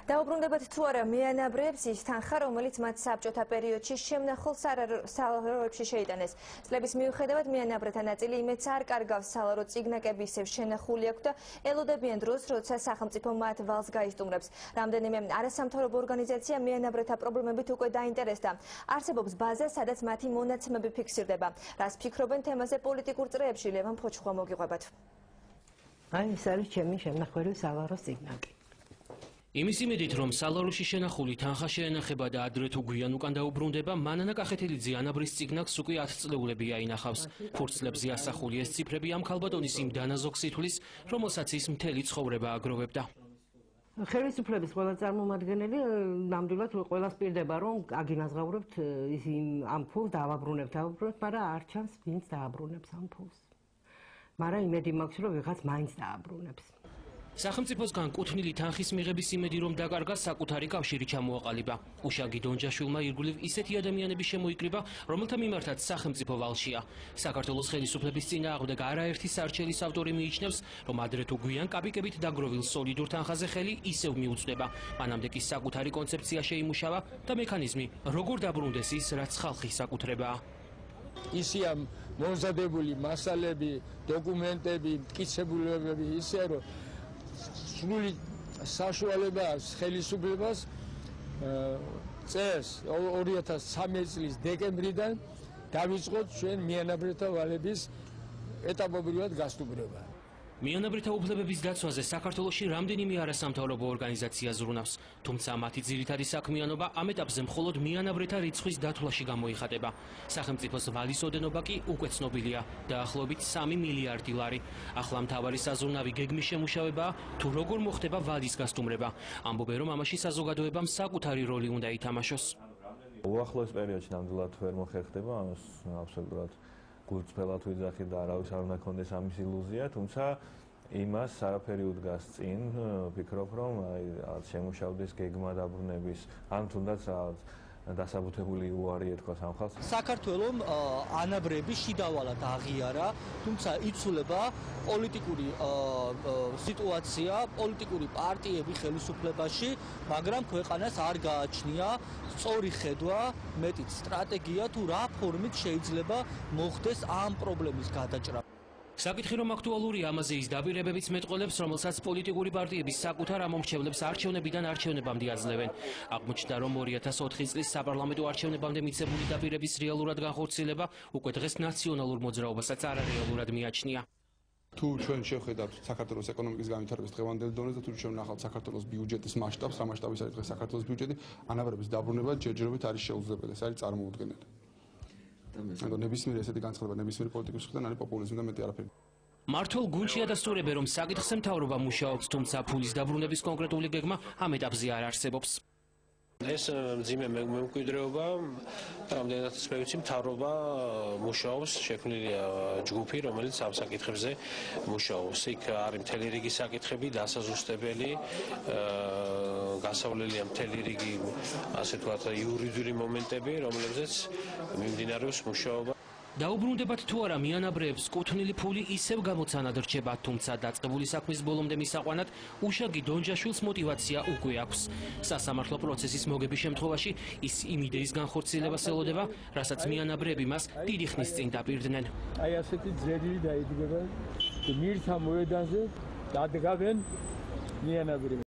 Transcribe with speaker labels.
Speaker 1: დაუბრუნდებათ თუ არა მიანაბრებს ის თანხა, რომელიც მათ საბჭოთა პერიოდში შემნახულ სალაროებში შეიტანეს. წლების მიუხედავად მიანაბრეთა ნაწილი იმედს არ კარგავს სალარო წიგნაკები ისევ შენახული აქვს და ელოდებიან დროს, როცა სახელმწიფო მათ ვალს გაისტუმრებს. რამდენიმე არასამთავრობო ორგანიზაცია მიანაბრეთა პრობლემებით უკვე დაინტერესდა. არსებობს ბაზა, სადაც მათი მონაცემები ფიქსირდება. რას ფიქრობენ თემაზე პოლიტიკურ წრეებში ლევან ფოჩხუა მოგიყვებათ.
Speaker 2: აი ეს არის ჩემი შემნახველი სალარო წიგნაკი.
Speaker 3: იმის იმედით, რომ სალაროში შენახული თანხა შეენახება და ადრე თუ გვიან უკან დაუბრუნდება, მანანა კახეთილიძე ანაბრის წიგნაკს უკვე 10 წლეულები აინახავს. ფურცლებზე ასახული ეს ციფრები ამ ქალბატონის იმ დანაზოგს ითვლის, რომელსაც ის მთელი ცხოვრება აგროვებდა.
Speaker 2: ხელისუფლების ყველა წარმომადგენელი ნამდვილად ყველას პირდება, რომ აგინაზღაურებთ ამ ფულს დავაბრუნებთ, მაგრამ არ ჩანს ვინც დააბრუნებს ამ ფულს. მაგრამ იმედი მაქვს, რომ ვიღაც მაინც დააბრუნებს.
Speaker 3: სახელმწიფოსგან კუთვნილი თანხის მიღების იმედი რომ დაკარგა საკუთარი კავშირი ჩამოაყალიბა. უშაგი დონჯაშვილმა ირგვლივ ისეთი ადამიანები შემოიკრიბა, რომელთა მიმართაც სახელმწიფო ვალშია. საქართველოს ხელისუფლების წინააღმდეგ არაერთი სარჩელის ავტორი მიიჩნევს, რომ ადრე თუ გვიან კაპიკებით დაგროვილ სოლიდურ თანხაზე ხელი ისევ მიუწვდება. მანამდე კი საკუთარი კონცეფცია შეიმუშავა და მექანიზმი როგორ დაბრუნდეს ის, რაც ხალხის საკუთრებაა.
Speaker 4: ისია მომზადებული მასალები, დოკუმენტები, მტკიცებულებები ისე რომ სრული საშუალება აქვს ხელისუფლებას წელს 2013 წლის დეკემბრიდან დავიწყოთ ჩვენ მიანაბრეთა ვალების ეტაპობრივად გასტუმრება.
Speaker 3: მიანაბრეთა უფლებების დაცვაზე საქართველოში რამდენიმე არასამთავრობო ორგანიზაცია ზრუნავს, თუმცა მათი ძირითადი საქმიანობა ამ ეტაპზე მხოლოდ მიანაბრეთა რიცხვის დათვლაში გამოიხატება. სახელმწიფოს ვალის ოდენობა კი უკვე ცნობილია, დაახლოებით 3 მილიარდი ლარი. ახლა მთავარი საზრუნავი გეგმის შემუშავებაა, თუ როგორ მოხდება ვალის გასტუმრება. ამბობენ, რომ ამაში საზოგადოებამ საკუთარი როლი უნდა ითამაშოს.
Speaker 5: უახლოეს პერიოდში ნამდვილად ვერ მოხერხდება, ამას აბსოლუტურად გულწრფელად ვიძახი და არავის არ უნდა ქონდეს ამის ილუზია, თუმცა იმას არაფერი უდგას წინ, ვფიქრობ, რომ რაღაც შემუშავდეს გეგმა დაბრუნების, ან თუნდაც რაღაც დასაბუთებული უარი ეთქვას ამ ხალხს.
Speaker 6: საქართველოს ანაბრები შიდავალად აღიარა, თუმცა იცვლება პოლიტიკური სიტუაცია, პოლიტიკური პარტიები ხელისუფლებაში, მაგრამ ქვეყანას არ გააჩნია სწორი ხედვა, მეტიც სტრატეგია თუ რა ფორმით შეიძლება მოხდეს ამ პრობლემის გადაჭრა.
Speaker 3: საკითხი რომ აქტუალურია, ამაზე ის დაპირებებიც მეტყოლებს, რომელსაც პოლიტიკური პარტიების საკუთარ ამომრჩევლებს არჩევნებიდან არჩევნებამდე აძლევენ. აღმოჩნდა, რომ 2004 წლის საპარლამენტო არჩევნებამდე მიცემული დაპირების რეალურად განხორციელება უკვე დღეს ნაციონალურ მოძრაობასაც არარეალურად მიაჩნია.
Speaker 7: თუ ჩვენ შევხედავთ საქართველოს ეკონომიკის განვითარების დღევანდელ დონეს და თუ ჩვენ ნახავთ საქართველოს ბიუჯეტის მასშტაბს, რა მასშტაბის არის დღეს საქართველოს ბიუჯეტი, ანაბრების დაბრუნება ჯერჯერობით არის შეუძლებელი, ეს არის წარმოუდგენელი. ანუ ნებისმიერი ესეთი განცხადება ნებისმიერი პოლიტიკის მხრიდან არის პოპულიზმი და მეტი არაფერი.
Speaker 3: მართულ გულში ადასტურებენ, რომ საკითხზე მთავრობა მუშაობს, თუმცა ფულის დაბრუნების კონკრეტული გეგმა ამ ეტაპზე არ არსებობს.
Speaker 8: ეს მძიმე მემკვიდრეობა, რამდენადაც მე ვიცი, მთავრობა მუშაობს, შექმნილია ჯგუფი, რომელიც ამ საკითხებზე მუშაობს. იქ არის მთელი რიგი საკითხები, დასაზუსტებელი, გასავლელია მთელი რიგი, ასე ვთქვათ, იურიდიული მომენტები, რომლებზეც მიმდინარეობს მუშაობა.
Speaker 3: დაუბრუნდებათ თუ არა მიანაბრეებს კუთვნილი ფული ისევ გამოცანად რჩება, თუმცა დაწყებული საქმის ბოლომდე მისაყვანად უშაგი დონჯაშვილს мотиваცია უკვე აქვს. სასამართლო პროცესის მოგების შემთხვევაში ის იმ იდეის განხორციელებას ელოდება, რასაც მიანაბრეები მას დიდი ხნის წინ დაპირდნენ.
Speaker 4: აი ასეთი ძეგლი დაიდგება მირთა მოედანზე დადგავენ მიანაბრები.